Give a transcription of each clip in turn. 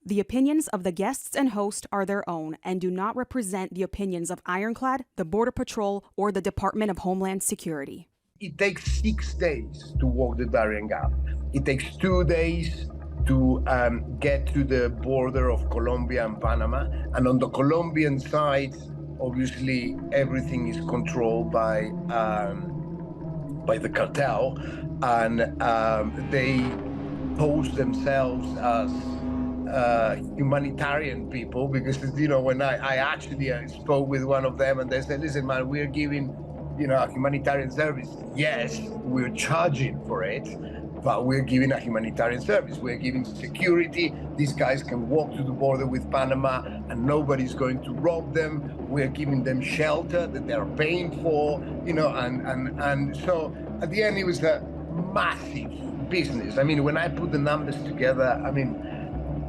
The opinions of the guests and host are their own and do not represent the opinions of IRONCLAD, the Border Patrol, or the Department of Homeland Security. It takes 6 days to walk the Darien Gap. It takes 2 days to get to the border of Colombia and Panama. And on the Colombian side, obviously, everything is controlled by the cartel, and they pose themselves as humanitarian people, because when I actually spoke with one of them, and they said, listen man, we're giving a humanitarian service. Yes, we're charging for it, but we're giving a humanitarian service. We're giving security. These guys can walk to the border with Panama and nobody's going to rob them. We're giving them shelter that they're paying for, and so at the end it was a massive business. I mean, when I put the numbers together, I mean,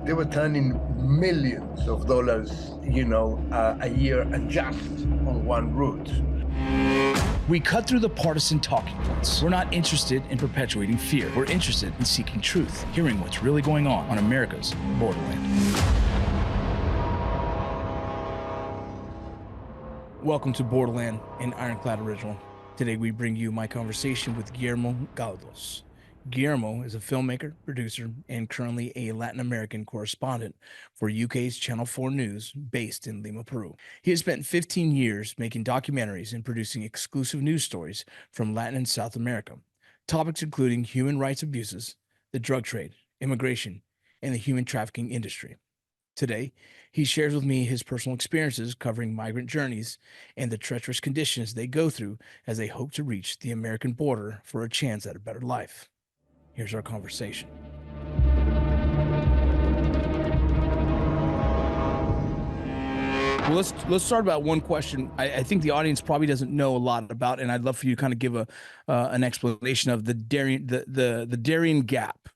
they were turning millions of dollars, a year, and just on one route. We cut through the partisan talking points. We're not interested in perpetuating fear. We're interested in seeking truth, hearing what's really going on America's borderland. Welcome to Borderland, an Ironclad original. Today we bring you my conversation with Guillermo Galdos. Guillermo is a filmmaker, producer, and currently a Latin American correspondent for UK's Channel 4 News, based in Lima, Peru. He has spent 15 years making documentaries and producing exclusive news stories from Latin and South America, topics including human rights abuses, the drug trade, immigration, and the human trafficking industry. Today, he shares with me his personal experiences covering migrant journeys and the treacherous conditions they go through as they hope to reach the American border for a chance at a better life. Here's our conversation. Well, let's start about one question I think the audience probably doesn't know a lot about, and I'd love for you to kind of give an explanation of the Darien Gap.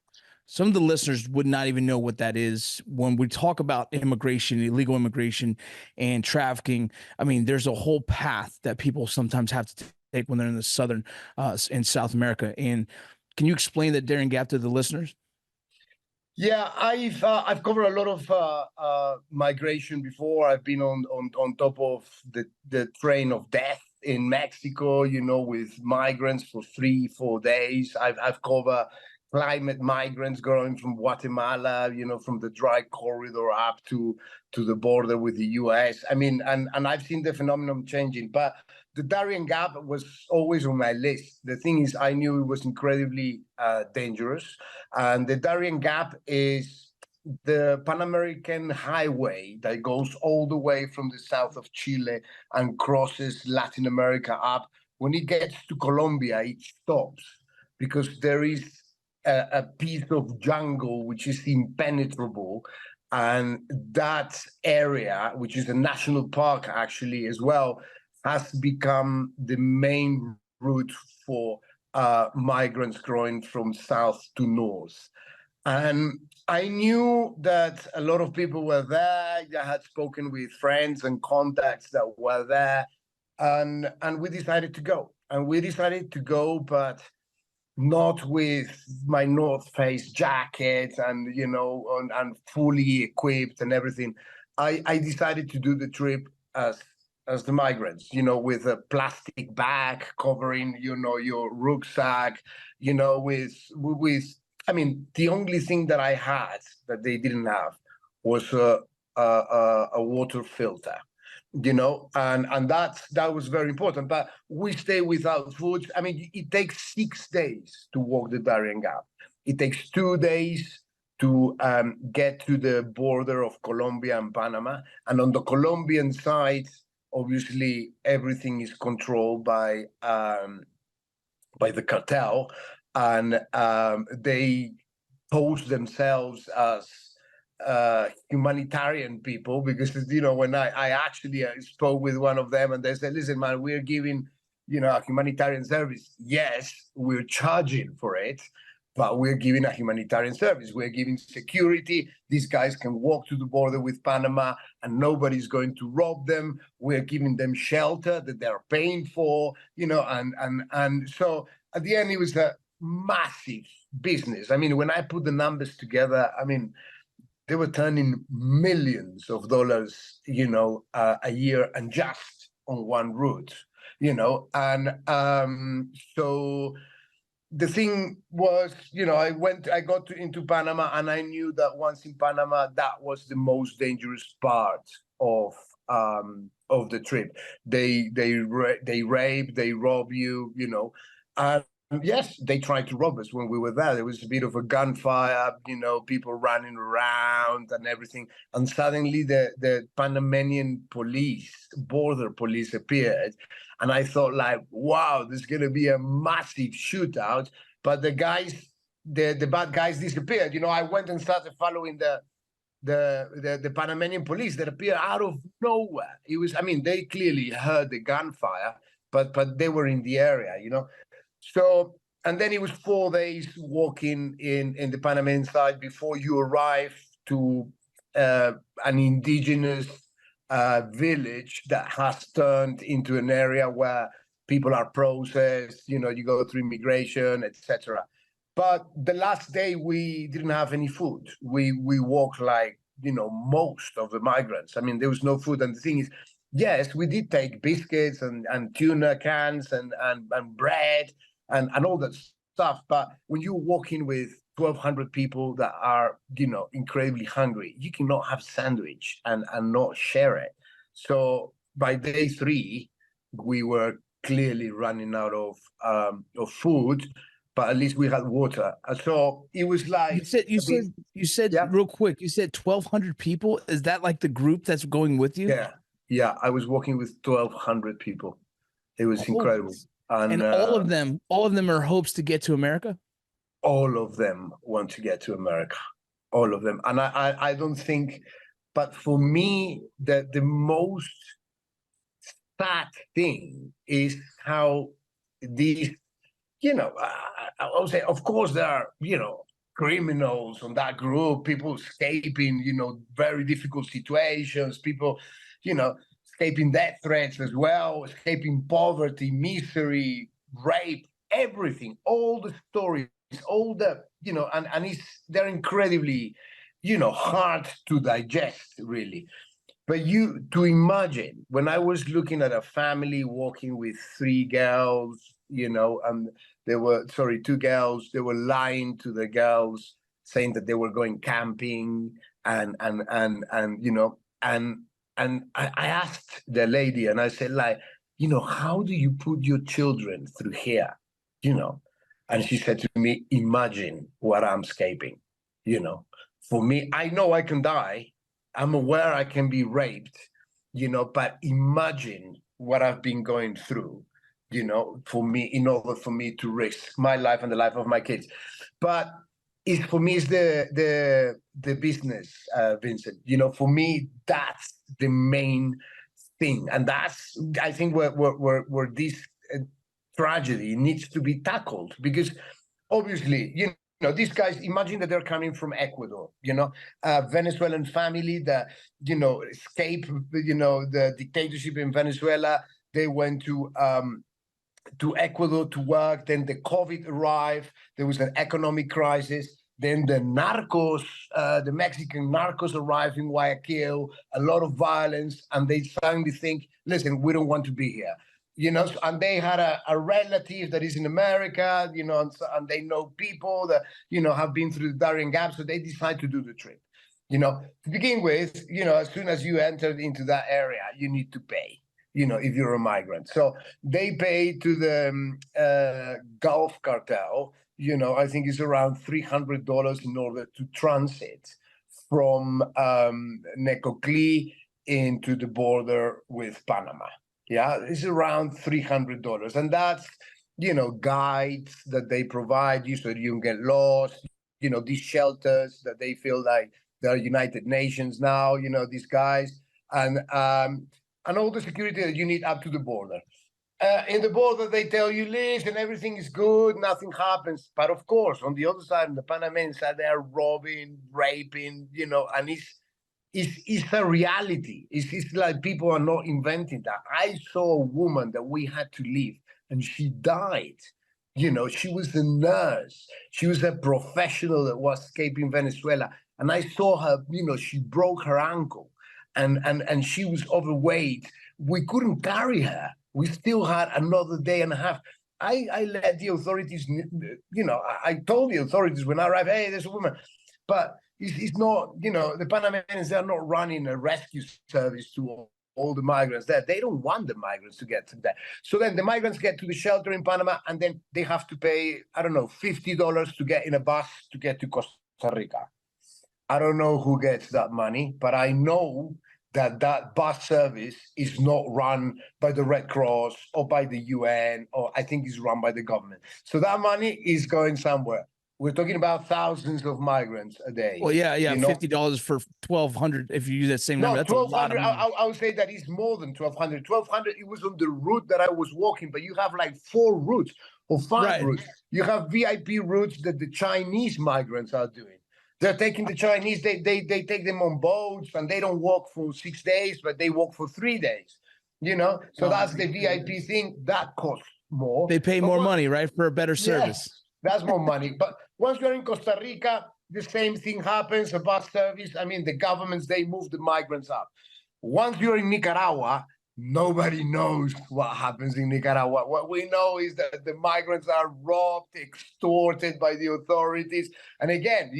Some of the listeners would not even know what that is. When we talk about immigration, illegal immigration, and trafficking, I mean, there's a whole path that people sometimes have to take when they're in the southern in South America. And can you explain the Darien Gap to the listeners? Yeah, I've covered a lot of migration before. I've been on top of the train of death in Mexico, with migrants for 3-4 days. I've covered climate migrants going from Guatemala, from the dry corridor up to the border with the US. I mean, and I've seen the phenomenon changing, but the Darien Gap was always on my list. The thing is, I knew it was incredibly dangerous. And the Darien Gap is the Pan American highway that goes all the way from the south of Chile and crosses Latin America up. When it gets to Colombia, it stops because there is a piece of jungle which is impenetrable. And that area, which is a national park actually as well, has become the main route for migrants going from south to north. And I knew that a lot of people were there. I had spoken with friends and contacts that were there, and we decided to go. And we decided to go, but not with my North Face jacket and and fully equipped and everything. I decided to do the trip as the migrants, with a plastic bag covering, your rucksack, with I mean, the only thing that I had that they didn't have was a water filter, and that was very important. But we stay without food. I mean, it takes 6 days to walk the Darien Gap. It takes 2 days to get to the border of Colombia and Panama. And on the Colombian side, obviously, everything is controlled by the cartel, and they pose themselves as humanitarian people, because when I actually spoke with one of them, and they said, listen man, we're giving a humanitarian service. Yes, we're charging for it, but we're giving a humanitarian service. We're giving security. These guys can walk to the border with Panama and nobody's going to rob them. We're giving them shelter that they're paying for, and so at the end it was a massive business. I mean, when I put the numbers together, I mean, they were turning millions of dollars, a year, and just on one route, and so the thing was, I got into Panama, and I knew that once in Panama, that was the most dangerous part of the trip. They rape, they rob you, and yes, they tried to rob us when we were there. There was a bit of a gunfire, people running around and everything. And suddenly the Panamanian police, border police appeared. And I thought like, wow, there's going to be a massive shootout. But the bad guys disappeared. I went and started following the Panamanian police that appeared out of nowhere. They clearly heard the gunfire, but they were in the area, So, and then it was 4 days walking in the Panamanian side before you arrive to an indigenous village that has turned into an area where people are processed, you go through immigration, etc. But the last day we didn't have any food. We walked like, most of the migrants. There was no food. And the thing is, yes, we did take biscuits and tuna cans and bread and all that stuff. But when you're walking with 1,200 people that are, incredibly hungry, you cannot have sandwich and not share it. So by day 3, we were clearly running out of food, but at least we had water. So it was like you said yeah. Real quick, you said 1,200 people. Is that like the group that's going with you? Yeah. I was walking with 1,200 people. It was incredible. And all of them are hopes to get to America? All of them want to get to America. All of them. And I don't think, but for me, the most sad thing is how these, I would say, of course, there are, criminals on that group, people escaping, very difficult situations, people, escaping death threats as well, escaping poverty, misery, rape, everything, all the stories, all the, and they're incredibly, hard to digest, really. But to imagine, when I was looking at a family walking with 3 girls, and there were, 2 girls, they were lying to the girls, saying that they were going camping, and I asked the lady, and I said, like, how do you put your children through here, And she said to me, imagine what I'm escaping, For me, I know I can die. I'm aware I can be raped, but imagine what I've been going through, for me, in order for me to risk my life and the life of my kids. But for me, it's the business, Vincent. For me, that's the main thing, and that's, I think, where this tragedy needs to be tackled, because obviously, these guys, imagine that they're coming from Ecuador, a Venezuelan family that, escape, the dictatorship in Venezuela. They went to Ecuador to work. Then the COVID arrived. There was an economic crisis. Then the narcos, the Mexican narcos arrived in Guayaquil, a lot of violence. And they suddenly think, listen, we don't want to be here. And they had a relative that is in America, and they know people that, have been through the Darien Gap. So they decide to do the trip. To begin with, as soon as you entered into that area, you need to pay, if you're a migrant. So they pay to the Gulf cartel, I think it's around $300 in order to transit from Necoclí into the border with Panama. Yeah, it's around $300. And that's, guides that they provide you so you don't get lost, these shelters that they feel like they're United Nations now, these guys, and all the security that you need up to the border. In the border, they tell you, listen, everything is good, nothing happens. But of course, on the other side, on the Panamanian side, they are robbing, raping, and it's a reality. It's like people are not inventing that. I saw a woman that we had to leave, and she died. She was a nurse. She was a professional that was escaping Venezuela, and I saw her, she broke her ankle, and she was overweight. We couldn't carry her. We still had another day and a half. I let the authorities, I told the authorities when I arrived, hey, there's a woman. But it's not, the Panamanians, they're not running a rescue service to all the migrants there. They don't want the migrants to get to that. So then the migrants get to the shelter in Panama, and then they have to pay, I don't know, $50 to get in a bus to get to Costa Rica. I don't know who gets that money, but I know that bus service is not run by the Red Cross or by the UN, or I think is run by the government. So that money is going somewhere. We're talking about thousands of migrants a day. Well, yeah, $50 for 1,200. If you use that same number, that's 1,200. I would say that is more than 1,200. 1,200. It was on the route that I was walking, but you have like 4 routes or 5 routes. You have VIP routes that the Chinese migrants are doing. They're taking the Chinese. They take them on boats, and they don't walk for 6 days, but they walk for 3 days. So that's the VIP thing. That costs more. They pay more money, right, for a better service. That's more money. But once you're in Costa Rica, the same thing happens, a bus service. I mean, the governments, they move the migrants up. Once you're in Nicaragua, nobody knows what happens in Nicaragua. What we know is that the migrants are robbed, extorted by the authorities. And again,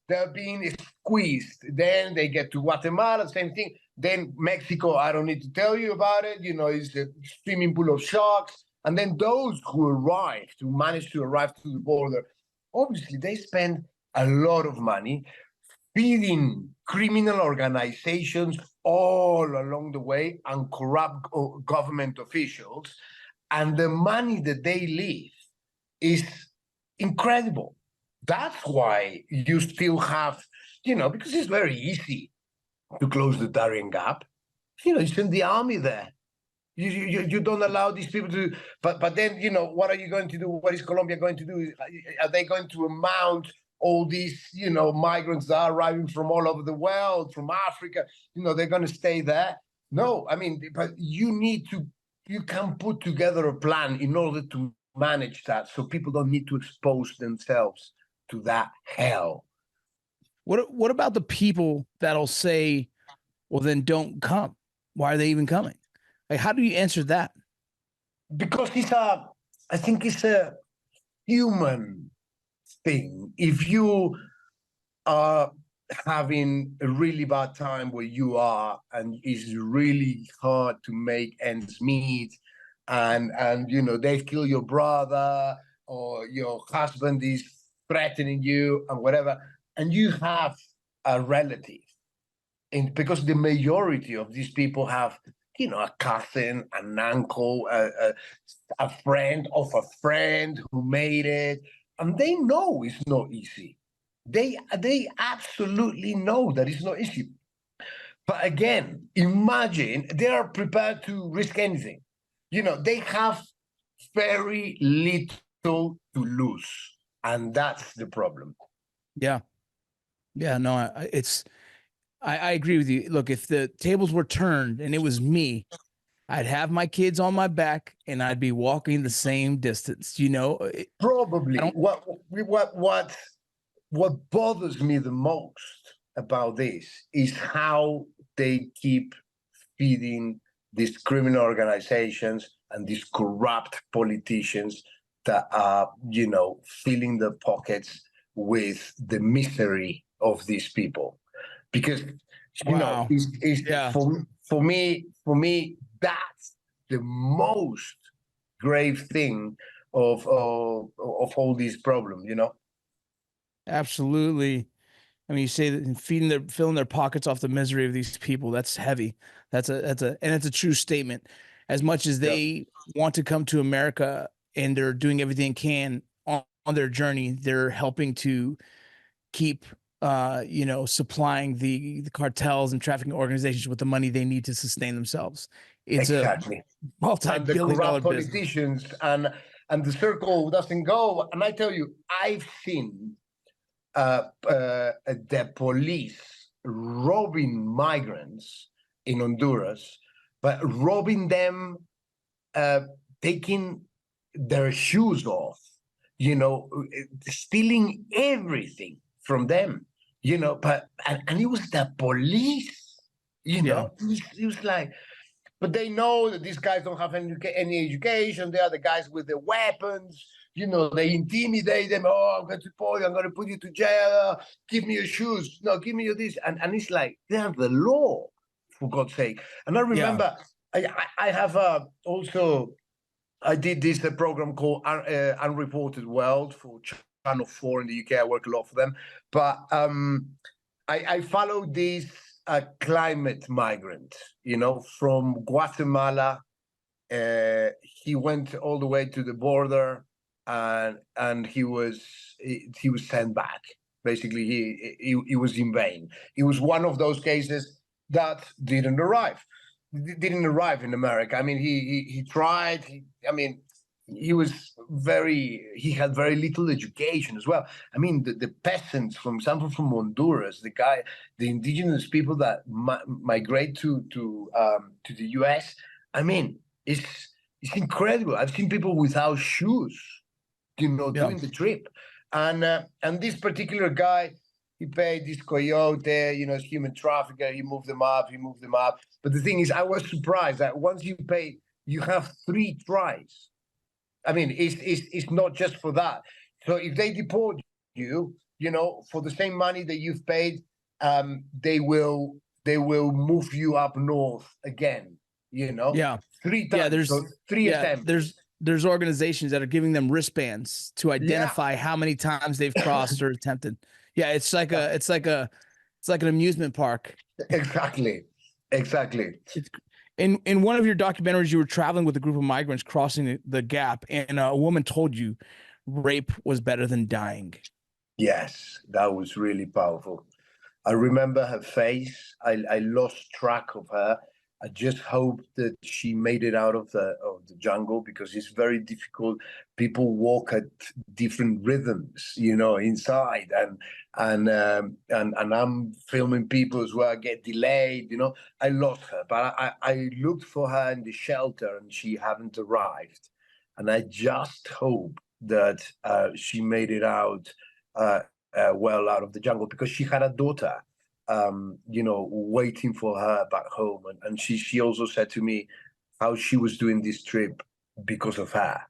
they're being squeezed. Then they get to Guatemala, same thing. Then Mexico, I don't need to tell you about it. It's a swimming pool of sharks. And then those who manage to arrive to the border, obviously they spend a lot of money feeding criminal organizations all along the way and corrupt government officials. And the money that they leave is incredible. That's why you still have, because it's very easy to close the Darien Gap. You send the army there. You don't allow these people to, but then, what are you going to do? What is Colombia going to do? Are they going to amount all these, migrants that are arriving from all over the world, from Africa? They're going to stay there? No, but you can put together a plan in order to manage that, so people don't need to expose themselves to that hell. What about the people that'll say, well, then don't come? Why are they even coming? Like, how do you answer that? Because I think it's a human thing. If you are having a really bad time where you are, and it's really hard to make ends meet, and they've killed your brother, or your husband is threatening you and whatever, and you have a relative, and because the majority of these people have a cousin, an uncle, a friend of a friend who made it, and they know it's not easy. They absolutely know that it's not easy. But again, imagine they are prepared to risk anything. They have very little to lose, and that's the problem. Yeah, no, I agree with you. Look, if the tables were turned and it was me, I'd have my kids on my back and I'd be walking the same distance. Probably. What bothers me the most about this is how they keep feeding these criminal organizations and these corrupt politicians that are, filling their pockets with the misery of these people. Because for me, that's the most grave thing of all these problems. Absolutely. You say that filling their pockets off the misery of these people. That's heavy. That's a true statement. As much as they want to come to America and they're doing everything they can on their journey, they're helping to keep supplying the cartels and trafficking organizations with the money they need to sustain themselves. It's exactly. a multi-billion-dollar politicians business. And the circle doesn't go. And I tell you, I've seen the police robbing migrants in Honduras, but robbing them, taking their shoes off, stealing everything from them. but and it was the police, Yeah. It was like, but they know that these guys don't have any education. They are the guys with the weapons. They intimidate them. Oh, I'm going to deport you. I'm going to put you to jail. Give me your shoes. No, give me your this. And it's like, they have the law, for God's sake. And I remember I have also, I did this program called Unreported World for Channel 4 in the UK. I work a lot for them. But I followed this climate migrant, from Guatemala. He went all the way to the border, and he was sent back. Basically, he was in vain. It was one of those cases that didn't arrive in America. I mean, he tried. He had very little education as well. I mean, the peasants, for example, from Honduras, the indigenous people that migrate to the US. I mean, it's incredible. I've seen people without shoes, doing the trip, and this particular guy, he paid this coyote, human trafficker. He moved them up. But the thing is, I was surprised that once you pay, you have 3 tries. I mean, it's not just for that. So if they deport you, for the same money that you've paid, they will move you up north again. Yeah. 3 times. There's 3 attempts. There's organizations that are giving them wristbands to identify how many times they've crossed or attempted. Yeah, it's like an amusement park. Exactly. In one of your documentaries, you were traveling with a group of migrants crossing the gap, and a woman told you rape was better than dying. Yes, that was really powerful. I remember her face. I lost track of her. I just hope that she made it out of the jungle, because it's very difficult. People walk at different rhythms, inside, and I'm filming people as well. I get delayed, I lost her, but I looked for her in the shelter, and she hadn't arrived, and I just hope that she made it out well out of the jungle, because she had a daughter, waiting for her back home. And she also said to me how she was doing this trip because of her,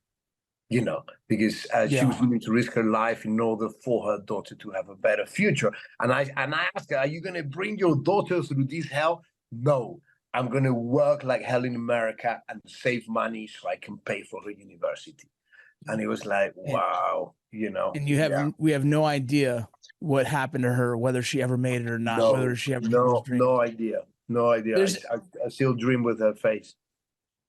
because she was willing to risk her life in order for her daughter to have a better future. And I asked her, are you going to bring your daughter through this hell? No, I'm going to work like hell in America and save money so I can pay for her university. And it was like, wow, And we have no idea what happened to her, whether she ever made it or not, whether she ever no idea. I still dream with her face.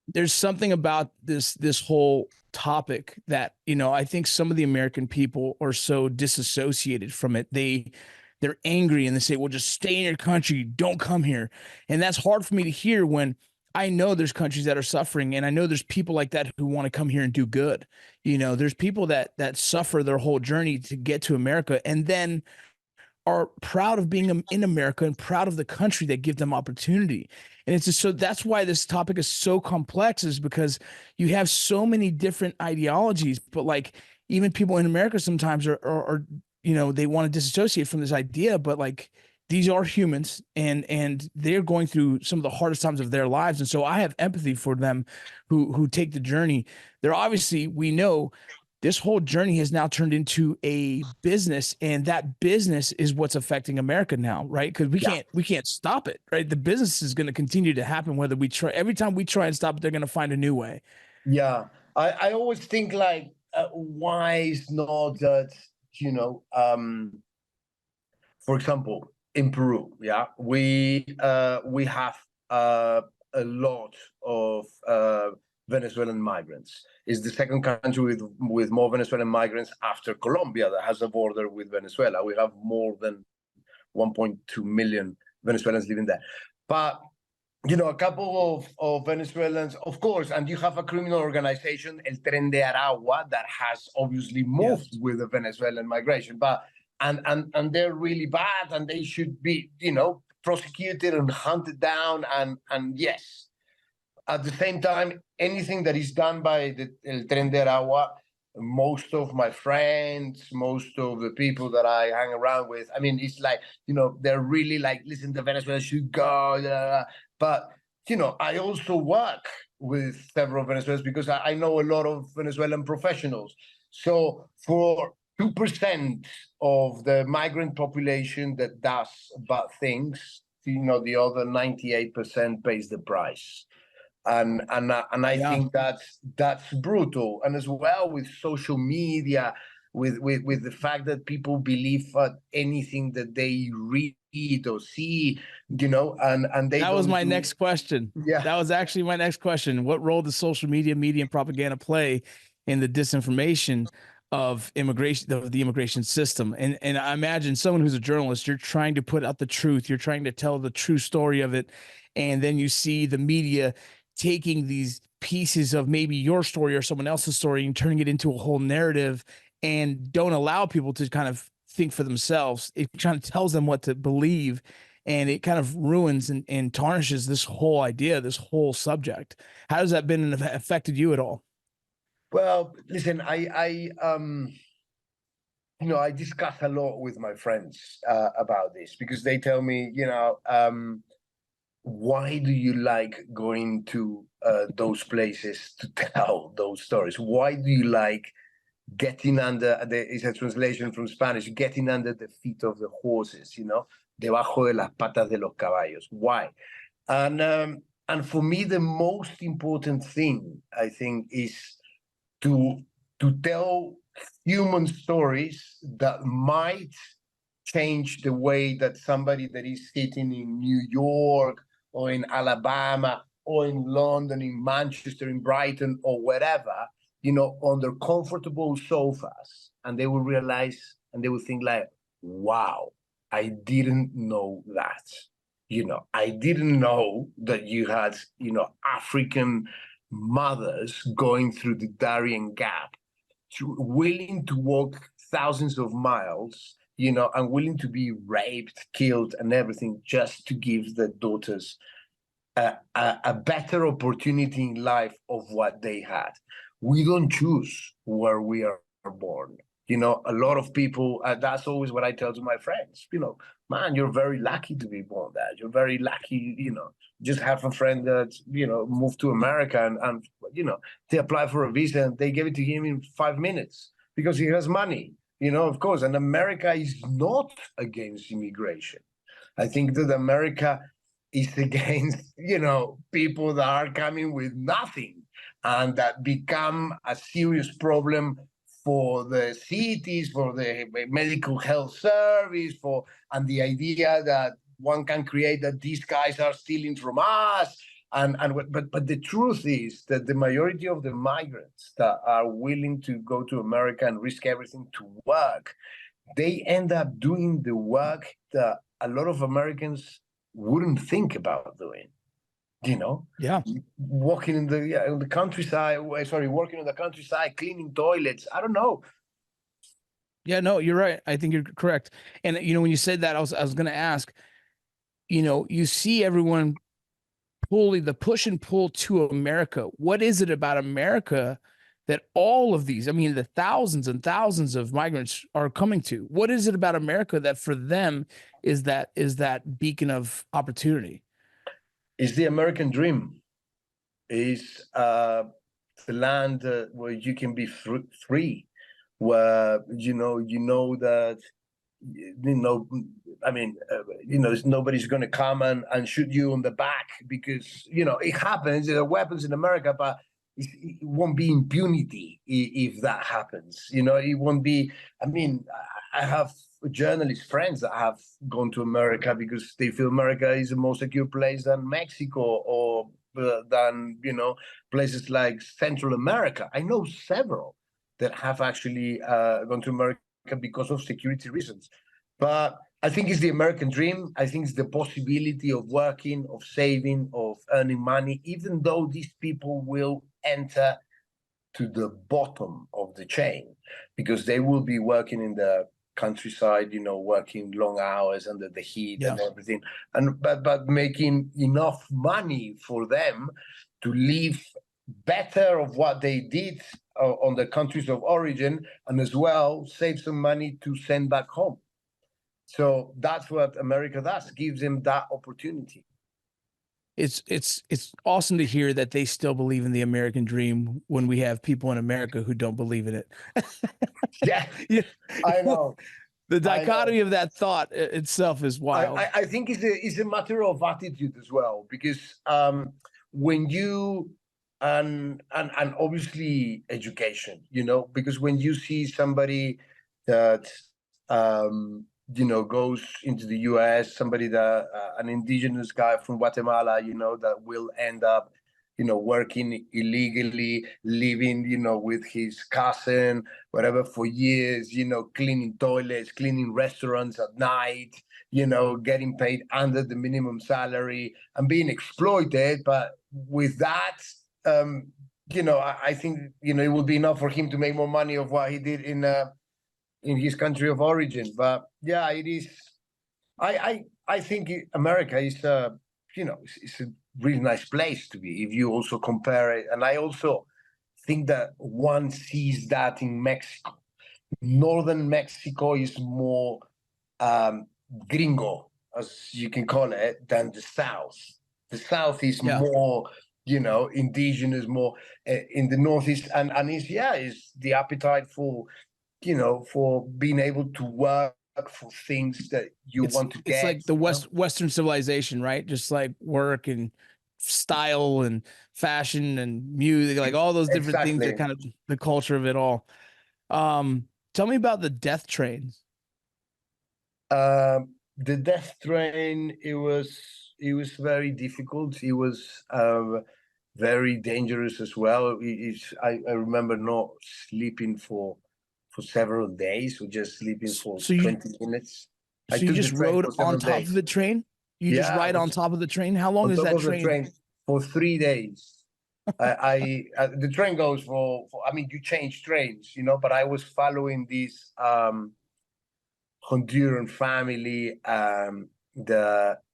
There's something about this whole topic that, I think some of the American people are so disassociated from it. They're angry and they say, well, just stay in your country, don't come here. And that's hard for me to hear when I know there's countries that are suffering, and I know there's people like that who want to come here and do good. There's people that suffer their whole journey to get to America, and then are proud of being in America and proud of the country that give them opportunity. And it's just, so that's why this topic is so complex, is because you have so many different ideologies, but like even people in America sometimes are they want to disassociate from this idea, but like these are humans, and they're going through some of the hardest times of their lives. And so I have empathy for them who take the journey. They're obviously, we know this whole journey has now turned into a business, and that business is what's affecting America now, right? Because we can't stop it, right? The business is going to continue to happen whether we try. Every time we try and stop it, they're going to find a new way. Yeah, I always think like, why is not that, for example, in Peru, we have a lot of Venezuelan migrants. It's the second country with more Venezuelan migrants after Colombia, that has a border with Venezuela. We have more than 1.2 million Venezuelans living there. But a couple of Venezuelans, of course, and you have a criminal organization, El Tren de Aragua, that has obviously moved with the Venezuelan migration. But and they're really bad, and they should be, prosecuted and hunted down. And yes, at the same time, anything that is done by the El Tren de Aragua most of my friends, most of the people that I hang around with, I mean, it's like, they're really like, listen, the Venezuela should go. Blah, blah, blah. But, I also work with several Venezuelans because I know a lot of Venezuelan professionals. So for 2% of the migrant population that does bad things, the other 98% pays the price. And I think that's brutal. And as well with social media, with the fact that people believe anything that they read or see, and they that was my next question. Yeah, that was actually my next question. What role does social media and propaganda play in the disinformation of immigration, of the immigration system? And I imagine someone who's a journalist, you're trying to put out the truth, you're trying to tell the true story of it, and then you see the media taking these pieces of maybe your story or someone else's story and turning it into a whole narrative, and don't allow people to kind of think for themselves. It kind of tells them what to believe, and it kind of ruins and tarnishes this whole idea, this whole subject. How has that been affected you at all? Well, listen, I discuss a lot with my friends about this, because they tell me, why do you like going to those places to tell those stories? Why do you like getting under, there is a translation from Spanish, getting under the feet of the horses, debajo de las patas de los caballos? Why? And for me, the most important thing, I think, is to tell human stories that might change the way that somebody that is sitting in New York or in Alabama or in London, in Manchester, in Brighton, or wherever, on their comfortable sofas, and they will realize, and they will think like, wow, I didn't know that. I didn't know that you had, African mothers going through the Darien Gap, willing to walk thousands of miles, and willing to be raped, killed, and everything, just to give their daughters a better opportunity in life of what they had. We don't choose where we are born. A lot of people, that's always what I tell to my friends, man, you're very lucky to be born there. You're very lucky, just have a friend that, moved to America and they apply for a visa and they give it to him in 5 minutes because he has money, of course. And America is not against immigration. I think that America is against, people that are coming with nothing and that become a serious problem for the cities, for the medical health service, and the idea that one can create that these guys are stealing from us. But the truth is that the majority of the migrants that are willing to go to America and risk everything to work, they end up doing the work that a lot of Americans wouldn't think about doing. Yeah, walking in the countryside. Working in the countryside, cleaning toilets. I don't know. Yeah, no, you're right. I think you're correct. And when you said that, I was going to ask. You see everyone the push and pull to America. What is it about America that all of these, I mean, the thousands and thousands of migrants are coming to? What is it about America that for them is that beacon of opportunity? It's the American dream. It's the land where you can be free, where that nobody's going to come and shoot you on the back, because it happens. There are weapons in America, but it won't be impunity if that happens. It won't be. I mean, I have journalist friends that have gone to America because they feel America is a more secure place than Mexico or than places like Central America. I know several that have actually gone to America because of security reasons. But I think it's the American dream. I think it's the possibility of working, of saving, of earning money, even though these people will enter to the bottom of the chain, because they will be working in the countryside, working long hours under the heat and everything, but making enough money for them to live better of what they did on the countries of origin, and as well save some money to send back home. So that's what America does, gives them that opportunity. It's awesome to hear that they still believe in the American dream when we have people in America who don't believe in it. Yeah, Yeah. I know. The dichotomy of that thought itself is wild. I think it's a matter of attitude as well, because when you and obviously education, because when you see somebody that goes into the US, somebody that an indigenous guy from Guatemala, that will end up working illegally, living, with his cousin, whatever, for years, cleaning toilets, cleaning restaurants at night, getting paid under the minimum salary and being exploited. But with that, I think, it would be enough for him to make more money of what he did in his country of origin. But yeah, it is. I think America is, it's a really nice place to be if you also compare it. And I also think that one sees that in Mexico. Northern Mexico is more gringo, as you can call it, than the South. The South is more, indigenous, more in the Northeast, and is the appetite for, for being able to work for things that you want to get. It's like the Western civilization, right? Just like work and style and fashion and music, like all those different things are kind of the culture of it all. Tell me about the death trains. The death train, it was very difficult. It was very dangerous as well. I remember not sleeping for several days, or just sleeping for 20 minutes. So you just rode on top of the train? You just ride on top of the train? How long is that train? For 3 days. The train goes for you change trains, but I was following this Honduran family.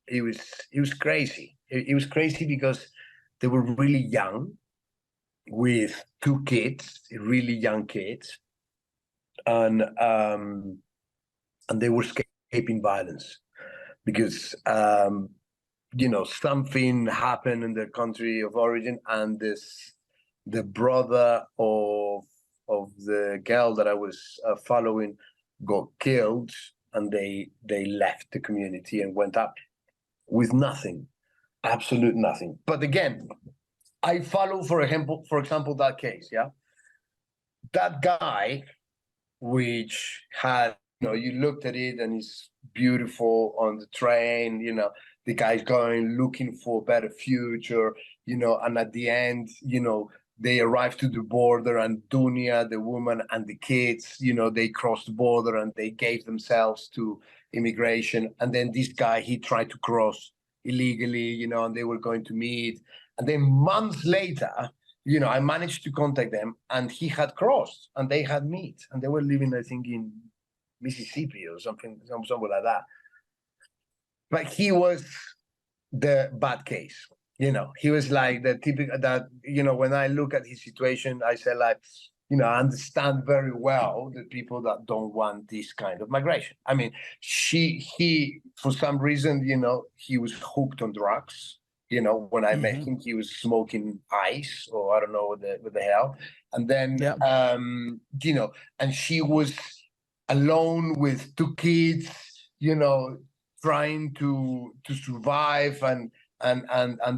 It was crazy. It was crazy because they were really young, with 2 kids, really young kids, and they were escaping violence because something happened in their country of origin, and the brother of the girl that I was following got killed, and they left the community and went up with nothing, absolute nothing. But again, I follow, for example, that case, that guy, which had, you looked at it and it's beautiful on the train, the guy's going looking for a better future, and at the end, they arrived to the border, and Dunia, the woman, and the kids, they crossed the border and they gave themselves to immigration. And then this guy, he tried to cross illegally, and they were going to meet. And then months later, I managed to contact them, and he had crossed, and they had met, and they were living, I think, in Mississippi or something like that. But he was the bad case. He was like the typical that, when I look at his situation, I say, like, I understand very well the people that don't want this kind of migration. I mean, he for some reason, he was hooked on drugs. When I met him, he was smoking ice, or I don't know what the hell. And then, and she was alone with 2 kids, trying to survive. And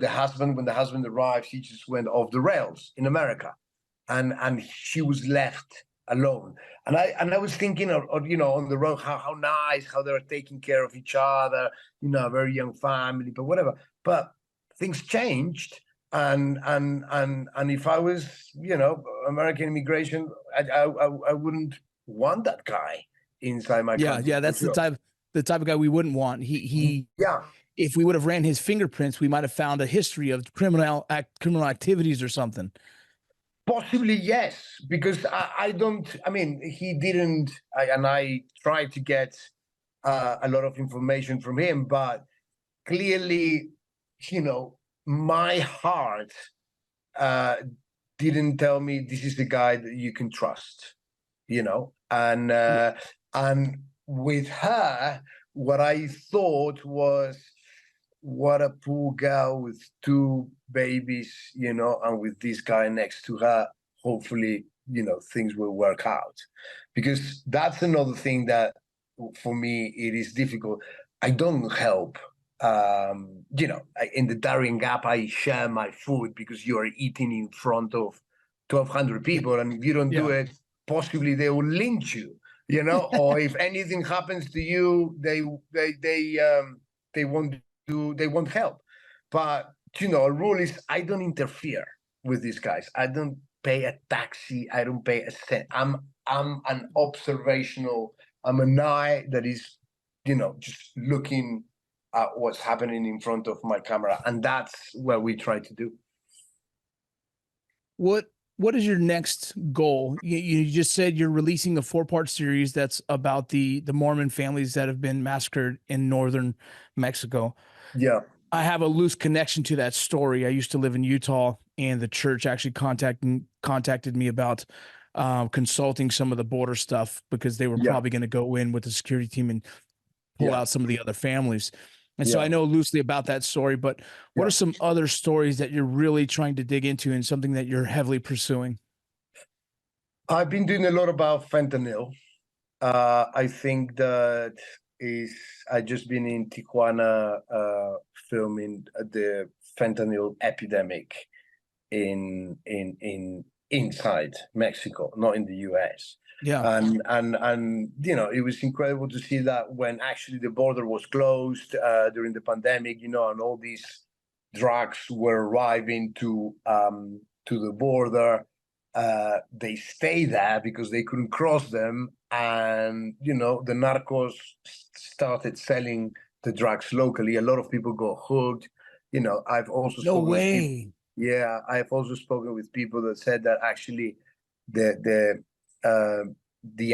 the husband, when the husband arrived, he just went off the rails in America, and she was left alone. And I was thinking of on the road, how nice, how they're taking care of each other, a very young family, but whatever. But things changed, and if I was, American immigration, I wouldn't want that guy inside my country. Yeah, that's the type of guy we wouldn't want. He if we would have ran his fingerprints, we might have found a history of criminal activities or something. Possibly, yes, because he didn't, and I tried to get a lot of information from him, but clearly, my heart didn't tell me this is the guy that you can trust, you know. And with her, what I thought was, what a poor girl with 2 babies, you know, and with this guy next to her, hopefully, you know, things will work out. Because that's another thing that, for me, it is difficult. I don't help. You know, in the Darien Gap, I share my food because you are eating in front of 1,200 people, and if you don't do it, possibly they will lynch you. You know, or if anything happens to you, they won't help. But you know, a rule is I don't interfere with these guys. I don't pay a taxi. I don't pay a cent. I'm an observational. I'm an eye that is, you know, just looking at what's happening in front of my camera, and that's what we try to do. What is your next goal? You just said you're releasing a 4-part series that's about the Mormon families that have been massacred in northern Mexico. Yeah. I have a loose connection to that story. I used to live in Utah, and the church actually contacted me about consulting some of the border stuff because they were probably going to go in with the security team and pull out some of the other families. And so I know loosely about that story, but what are some other stories that you're really trying to dig into and something that you're heavily pursuing? I've been doing a lot about fentanyl. I think that I just been in Tijuana filming the fentanyl epidemic in inside Mexico, not in the US. Yeah. And you know, it was incredible to see that when actually the border was closed during the pandemic, you know, and all these drugs were arriving to the border. They stay there because they couldn't cross them, and you know, the narcos started selling the drugs locally. A lot of people got hooked. You know, I've also No way. I've also spoken with people that said that actually the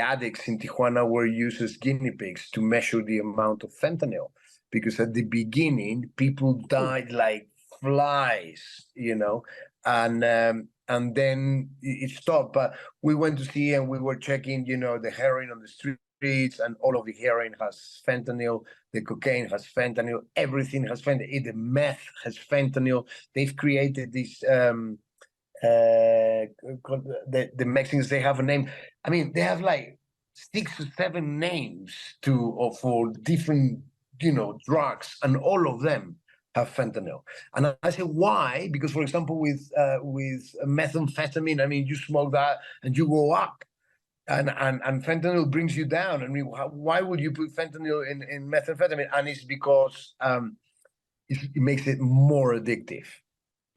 addicts in Tijuana were used as guinea pigs to measure the amount of fentanyl, because at the beginning people died like flies, you know, and then it stopped. But we went to see, and we were checking, you know, the heroin on the streets, and all of the heroin has fentanyl, the cocaine has fentanyl, everything has fentanyl, the meth has fentanyl. They've created this the Mexicans, they have a name. I mean, they have like 6 or 7 names for different, you know, drugs, and all of them have fentanyl. And I say, why? Because, for example, with methamphetamine, I mean, you smoke that and you go up, and fentanyl brings you down. I mean, why would you put fentanyl in methamphetamine? And it's because it makes it more addictive.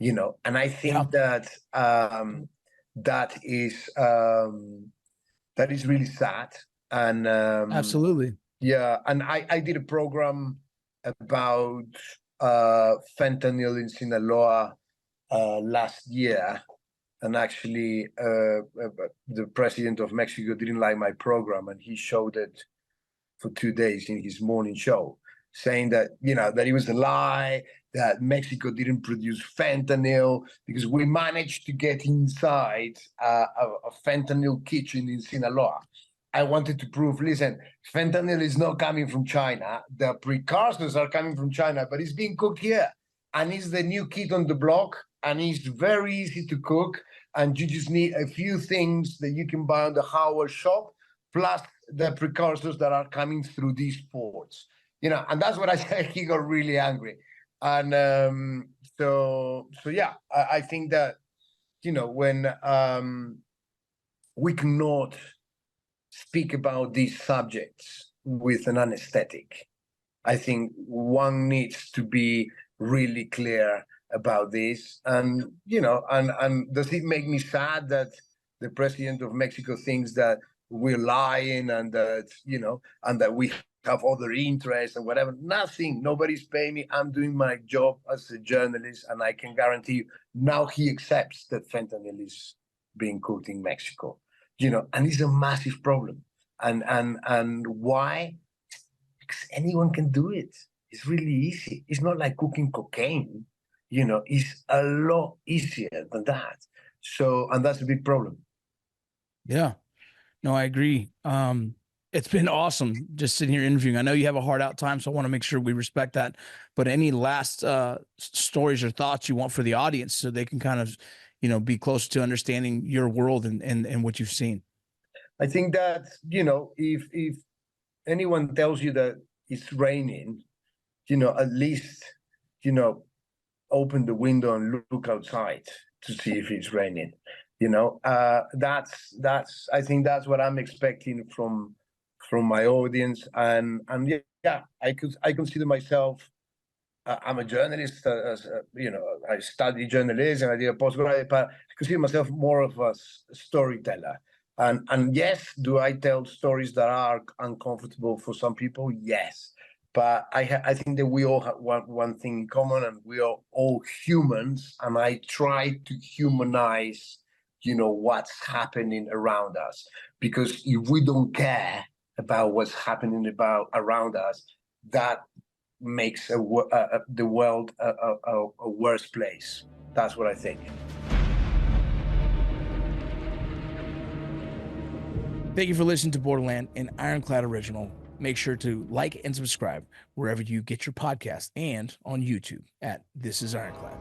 You know, and I think that that is really sad. And absolutely, and I did a program about fentanyl in Sinaloa last year, and actually the president of Mexico didn't like my program, and he showed it for 2 days in his morning show, saying that, you know, that it was a lie, that Mexico didn't produce fentanyl, because we managed to get inside a fentanyl kitchen in Sinaloa. I wanted to prove, listen, fentanyl is not coming from China. The precursors are coming from China, but it's being cooked here. And it's the new kid on the block, and it's very easy to cook. And you just need a few things that you can buy on the Howard shop, plus the precursors that are coming through these ports. You know, and that's what I said. He got really angry. And so yeah, I think that, you know, when we cannot speak about these subjects with an anesthetic, I think one needs to be really clear about this. And, you know, and does it make me sad that the president of Mexico thinks that we're lying, and that, you know, and that we have other interests and whatever? Nothing. Nobody's paying me. I'm doing my job as a journalist, and I can guarantee you now he accepts that fentanyl is being cooked in Mexico, you know, and it's a massive problem. And why? Because anyone can do it. It's really easy. It's not like cooking cocaine, you know. It's a lot easier than that. So, and that's a big problem. Yeah, no, I agree. It's been awesome just sitting here interviewing. I know you have a hard out time, so I want to make sure we respect that. But any last stories or thoughts you want for the audience so they can kind of, be closer to understanding your world and what you've seen? I think that, if anyone tells you that it's raining, at least, open the window and look outside to see if it's raining. That's I think that's what I'm expecting from my audience. And yeah, I consider myself, I'm a journalist, I study journalism, I did a postgraduate, but I consider myself more of a storyteller. And yes, do I tell stories that are uncomfortable for some people? Yes. But I think that we all have one thing in common, and we are all humans. And I try to humanize, what's happening around us. Because if we don't care about what's happening around us, that makes the world a worse place. That's what I think. Thank you for listening to Borderland, an Ironclad original. Make sure to like and subscribe wherever you get your podcast and on YouTube at This Is Ironclad.